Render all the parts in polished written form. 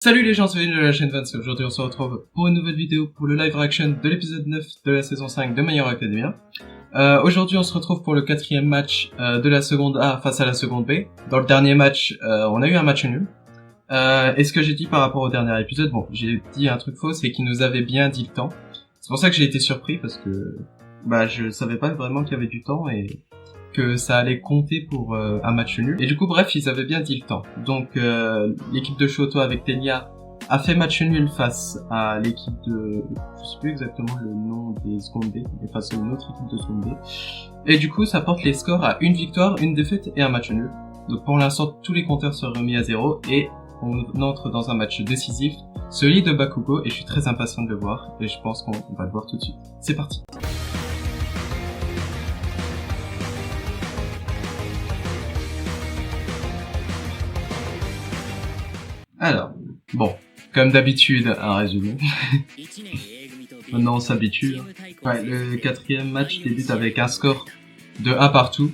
Salut les gens, c'est Vin de la chaîne Vance. Aujourd'hui on se retrouve pour une nouvelle vidéo pour le live reaction de l'épisode 9 de la saison 5 de My Hero Academia. Aujourd'hui on se retrouve pour le quatrième match de la seconde A face à la seconde B. Dans le dernier match, on a eu un match nul. Et ce que j'ai dit par rapport au dernier épisode, bon, j'ai dit un truc faux, c'est qu'il nous avait bien dit le temps. C'est pour ça que j'ai été surpris, parce que je savais pas vraiment qu'il y avait du temps et que ça allait compter pour un match nul. Et du coup, bref, ils avaient bien dit le temps. Donc, l'équipe de Shoto avec Telia a fait match nul face à l'équipe de... Je sais plus exactement le nom des secondes B, mais face à une autre équipe de seconde B. Et du coup, ça porte les scores à une victoire, une défaite et un match nul. Donc pour l'instant, tous les compteurs sont remis à zéro et on entre dans un match décisif, celui de Bakugo, et je suis très impatient de le voir, et je pense qu'on va le voir tout de suite. C'est parti. Alors, bon, comme d'habitude, un résumé. Maintenant on s'habitue. Ouais, le quatrième match débute avec un score de 1 partout.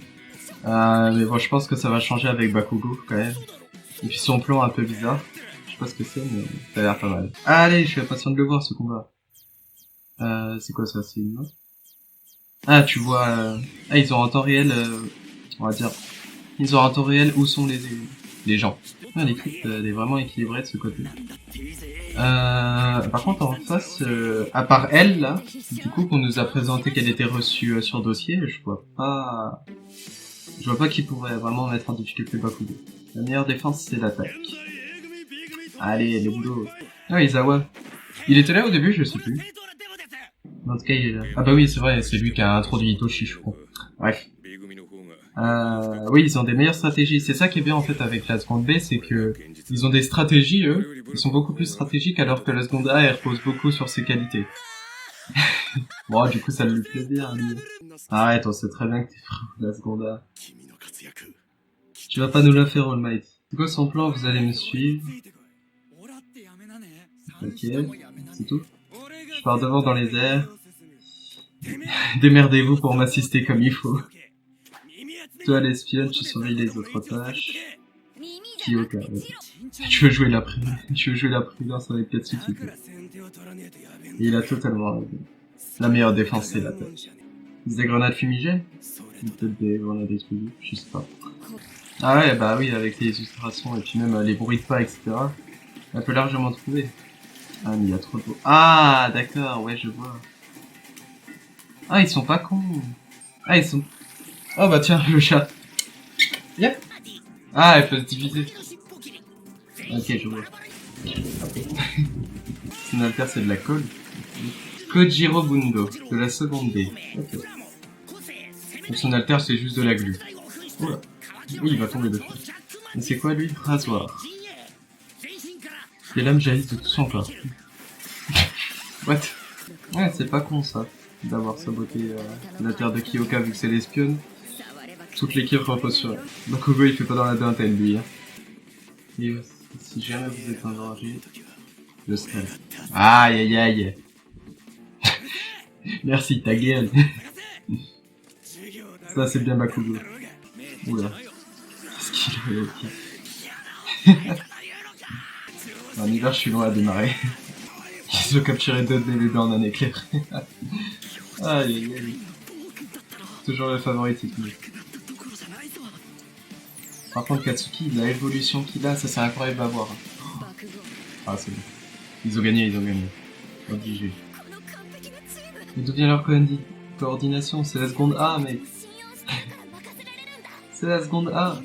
Mais bon, je pense que ça va changer avec Bakugo quand même. Et puis son plan un peu bizarre. Je sais pas ce que c'est, mais ça a l'air pas mal. Allez, je suis impatient de le voir ce combat. C'est quoi ça? C'est une note? Ah, tu vois... Ah, ils ont en temps réel... on va dire... Ils ont en temps réel où sont les gens. Ah, l'équipe elle est vraiment équilibrée de ce côté. Par contre en face, à part elle là, du coup qu'on nous a présenté qu'elle était reçue sur dossier, je vois pas qui pourrait vraiment mettre en difficulté Bakugo. La meilleure défense c'est l'attaque. Allez, le boulot. Ah Izawa. Il était là au début, je sais plus. En tout cas il est là. Ah bah oui c'est vrai, c'est lui qui a introduit Itoshi je crois. Bref. Oui, ils ont des meilleures stratégies. C'est ça qui est bien en fait avec la seconde B, c'est que ils ont des stratégies, eux. Ils sont beaucoup plus stratégiques alors que la seconde A, elle repose beaucoup sur ses qualités. Bon, du coup, ça lui plaît bien, lui. Arrête, on sait très bien que t'es frère de la seconde A. Tu vas pas nous la faire, All Might. C'est quoi son plan? Vous allez me suivre. Ok, c'est tout. Je pars devant dans les airs. Démerdez-vous pour m'assister comme il faut. Toi, l'espionne, tu surveilles les autres tâches. Kyoka, ouais. Tu veux jouer la prudence avec Katsuki. Et il a totalement raison. La meilleure défense, c'est l'attaque. Des grenades fumigènes? Ou peut-être des grenades explosives? Je sais pas. Ah ouais, bah oui, avec les illustrations et puis même les bruits de pas, etc. On peut largement trouver. Ah, mais il y a trop de... Ah, d'accord, ouais, je vois. Ah, ils sont pas cons. Ah, ils sont... Oh bah tiens, le chat. Yep. Ah, elle peut se diviser. Ok, je vois. Son alter, c'est de la colle. Kojiro Bundo, de la seconde B. Ok. Donc son alter, c'est juste de la glu. Oula. Oui, il va tomber dessus. Mais c'est quoi, lui? Rasoir. Les lames jaillissent de tout son corps. What? Ouais, c'est pas con, ça. D'avoir saboté l'alter de Kyoka vu que c'est l'espionne. Toute l'équipe repose sur elle. Bakugo, il fait pas dans la dentelle, lui. Hein. Et si jamais vous êtes en danger, je serai là. Aïe aïe aïe. Merci, ta gueule. Ça, c'est bien Bakugo. Oula. Qu'est-ce qu'il a ok. En hiver, je suis loin à démarrer. Ils ont capturé 2 bébés en un éclair. Aïe aïe aïe. Toujours le favoritisme. Par contre, Katsuki, la évolution qu'il a, ça c'est incroyable à voir. Ah, c'est bon. Ils ont gagné. Obligé. Mais d'où vient leur coordination? C'est la seconde A, mec. C'est la seconde A.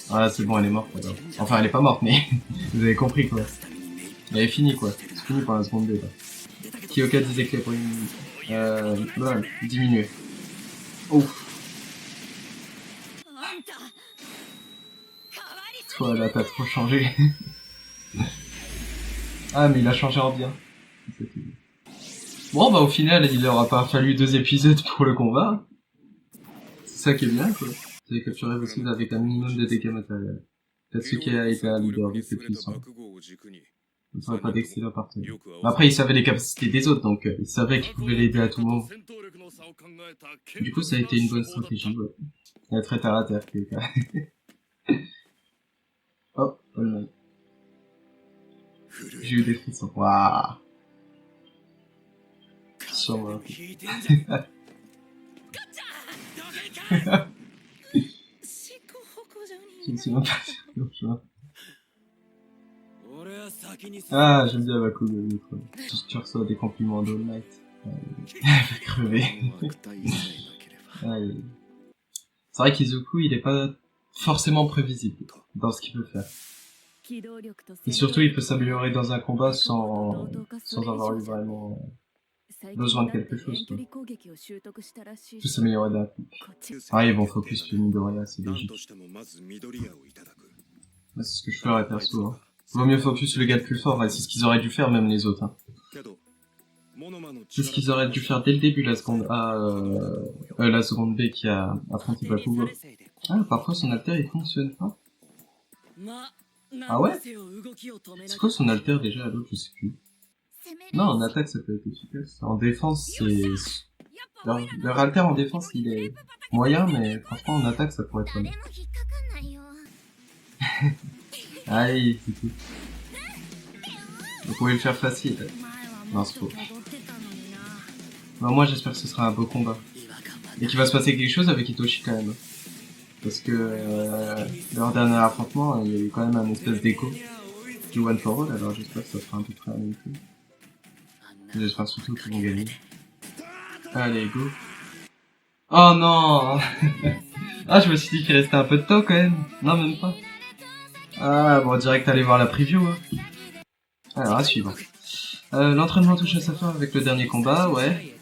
Ah, c'est bon, elle est morte, alors. Enfin, elle est pas morte, mais vous avez compris, quoi. Elle est finie, quoi. C'est fini pour la seconde B, là. Kyoka disait que voilà, diminuer. Ouf. Toi, là, t'as trop changé. Ah, mais il a changé en bien. Bon, bah, au final, il aura pas fallu 2 épisodes pour le combat. C'est ça qui est bien, quoi. Vous avez capturé vos cibles avec un minimum de dégâts matériels. Katsuki a été un leader vite et puissant. Il ne serait pas d'excellent partenaire. Après, il savait les capacités des autres, donc il savait qu'il pouvait l'aider à tout moment. Du coup, ça a été une bonne stratégie, ouais. Il est très terre à terre, Kyoka. Oh, oh non. J'ai eu des frissons. Waouh. Sur moi. Je ne sais même pas sûr. Ah, j'aime bien Bakugo, du coup. Tu reçois des compliments d'All Might. Elle va crever. C'est vrai qu'Izuku, il est pas forcément prévisible dans ce qu'il peut faire. Et surtout, il peut s'améliorer dans un combat sans avoir eu vraiment besoin de quelque chose. Il peut s'améliorer d'un coup. Ah, ils vont focus sur Midoriya, c'est logique. C'est ce que je ferais perso. Hein. Vaut mieux focus sur le gars le plus fort, et c'est ce qu'ils auraient dû faire même les autres. Hein. C'est ce qu'ils auraient dû faire dès le début, la seconde A, la seconde B qui a affronté Bakugo. Ah, parfois son alter il fonctionne pas. Ah ouais? C'est quoi son alter déjà à l'autre, je sais plus. Non, en attaque ça peut être efficace. En défense c'est... Leur alter en défense il est moyen, mais franchement en attaque ça pourrait être pas mal. Aïe, c'est tout. Vous pouvez le faire facile. Non, c'est faux. Bah, moi j'espère que ce sera un beau combat. Et qu'il va se passer quelque chose avec Itoshi quand même. Parce que leur dernier affrontement, il y a eu quand même un espèce d'écho du One for All, alors j'espère que ça sera un peu près la même chose. J'espère surtout qu'ils vont gagner. Allez, go. Oh non. Ah, je me suis dit qu'il restait un peu de temps quand même. Non, même pas. Ah, bon, direct aller voir la preview. Hein. Alors, à suivre. L'entraînement touche à sa fin avec le dernier combat, ouais.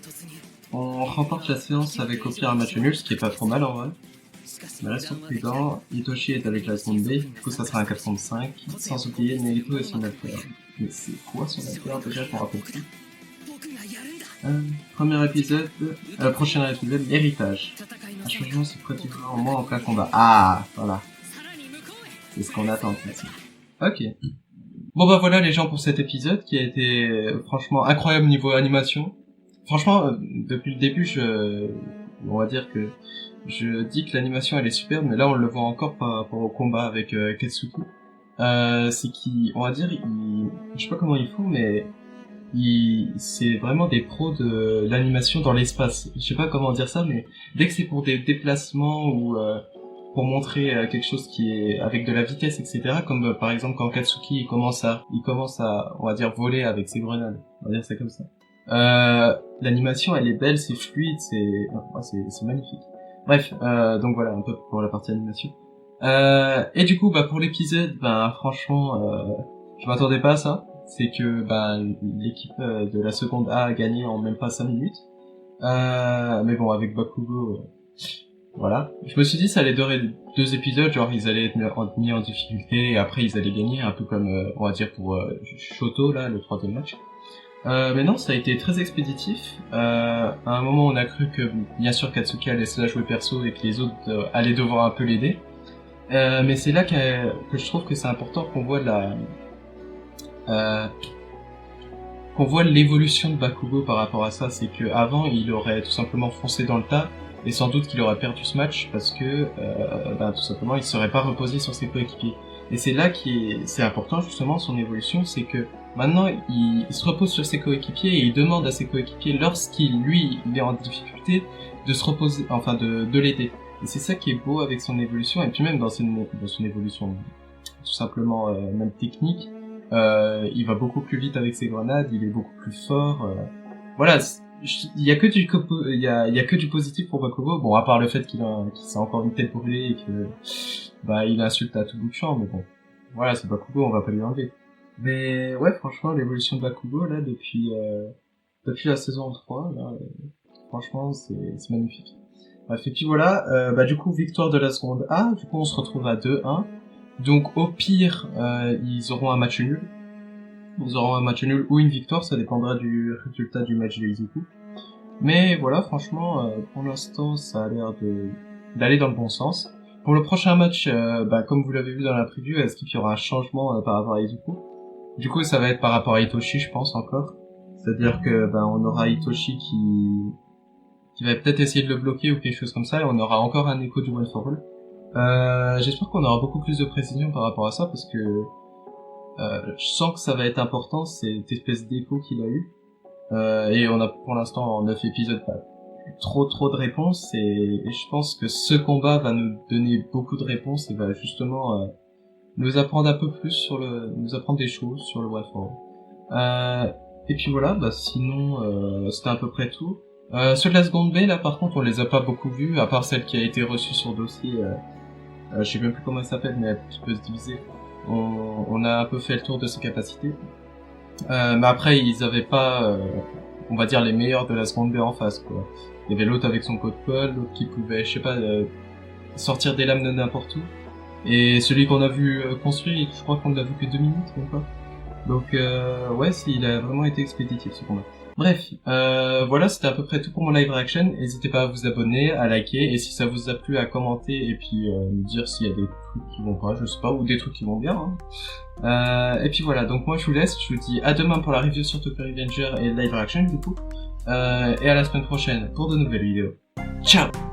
On remporte la séance avec au pire un match nul, ce qui est pas trop mal en vrai. Mais restons prudents, Itoshi est avec la seconde B, du coup ça sera un 4 contre 5, sans oublier Naruto et son alter. Mais c'est quoi son alter déjà, je m'en rappelle plus. Prochain épisode, l'héritage. Un changement se produit en moi en plein combat. Ah, voilà. C'est ce qu'on attend, ici. Ok. Bon bah voilà les gens pour cet épisode qui a été franchement incroyable niveau animation. Franchement, depuis le début, on va dire que je dis que l'animation elle est superbe, mais là on le voit encore par rapport au combat avec Ketsuki. C'est qu'ils, on va dire, je sais pas comment ils font, mais c'est vraiment des pros de l'animation dans l'espace. Je sais pas comment dire ça, mais dès que c'est pour des déplacements ou pour montrer quelque chose qui est avec de la vitesse, etc. Comme par exemple quand Katsuki il commence à, on va dire, voler avec ses grenades. On va dire ça comme ça. L'animation elle est belle, c'est fluide, c'est magnifique. Bref, donc voilà un peu pour la partie animation. Et du coup, bah pour l'épisode, bah franchement, je m'attendais pas à ça. C'est que bah l'équipe de la seconde A a gagné en même pas 5 minutes. Mais bon, avec Bakugo, voilà. Je me suis dit ça allait durer 2 épisodes, genre ils allaient être mis en difficulté et après ils allaient gagner, un peu comme on va dire pour Shoto là, le 3e match. Mais non, ça a été très expéditif. À un moment, on a cru que bien sûr Katsuki allait se la jouer perso et que les autres allaient devoir un peu l'aider. Mais c'est là que je trouve que c'est important qu'on voit qu'on voit l'évolution de Bakugo par rapport à ça. C'est que avant, il aurait tout simplement foncé dans le tas et sans doute qu'il aurait perdu ce match parce que tout simplement, il serait pas reposé sur ses coéquipiers. Et c'est là c'est important justement son évolution, c'est que maintenant il se repose sur ses coéquipiers et il demande à ses coéquipiers lorsqu'il il est en difficulté de se reposer, enfin de l'aider. Et c'est ça qui est beau avec son évolution et puis même dans son évolution tout simplement même technique, il va beaucoup plus vite avec ses grenades, il est beaucoup plus fort. Voilà, il y a que du positif pour Bakugo. Bon, à part le fait qu'il s'est encore une tête brûlée et que il insulte à tout bout de champ, mais bon, voilà, c'est Bakugo, on va pas lui enlever. Mais ouais, franchement, l'évolution de Bakugo là depuis la saison 3, là, franchement, c'est magnifique. Bref, et puis voilà, du coup, victoire de la seconde A, du coup on se retrouve à 2-1. Donc au pire, ils auront un match nul. Ils auront un match nul ou une victoire, ça dépendra du résultat du match de Izuku. Mais voilà, franchement, pour l'instant, ça a l'air d'aller dans le bon sens. Pour le prochain match, comme vous l'avez vu dans la preview, est-ce qu'il y aura un changement par rapport à Izuku? Du coup, ça va être par rapport à Itoshi, je pense, encore. C'est-à-dire que on aura Itoshi qui va peut-être essayer de le bloquer ou quelque chose comme ça, et on aura encore un écho du One for All. J'espère qu'on aura beaucoup plus de précision par rapport à ça, parce que Je sens que ça va être important, cette espèce d'écho qu'il a eu. Et on a pour l'instant en 9 épisodes pas trop de réponses, et je pense que ce combat va nous donner beaucoup de réponses et va justement nous apprendre un peu plus nous apprendre des choses sur le Way Forward. Et puis voilà, sinon c'était à peu près tout. Ceux de la seconde B là par contre on les a pas beaucoup vus, à part celle qui a été reçue sur dossier, je sais même plus comment elle s'appelle, mais elle peut se diviser. On a un peu fait le tour de ses capacités. Mais après ils avaient pas on va dire les meilleurs de la seconde B en face quoi. Il y avait l'autre avec son code Paul, l'autre qui pouvait, je sais pas, sortir des lames de n'importe où. Et celui qu'on a vu construire, je crois qu'on l'a vu que 2 minutes, même pas. Donc ouais, il a vraiment été expéditif ce combat. Bref, voilà, c'était à peu près tout pour mon live reaction. N'hésitez pas à vous abonner, à liker, et si ça vous a plu, à commenter, et puis me dire s'il y a des trucs qui vont pas, je sais pas, ou des trucs qui vont bien. Et puis voilà, donc moi je vous laisse, je vous dis à demain pour la review sur Tokyo Revenger et live reaction du coup. Et à la semaine prochaine pour de nouvelles vidéos. Ciao!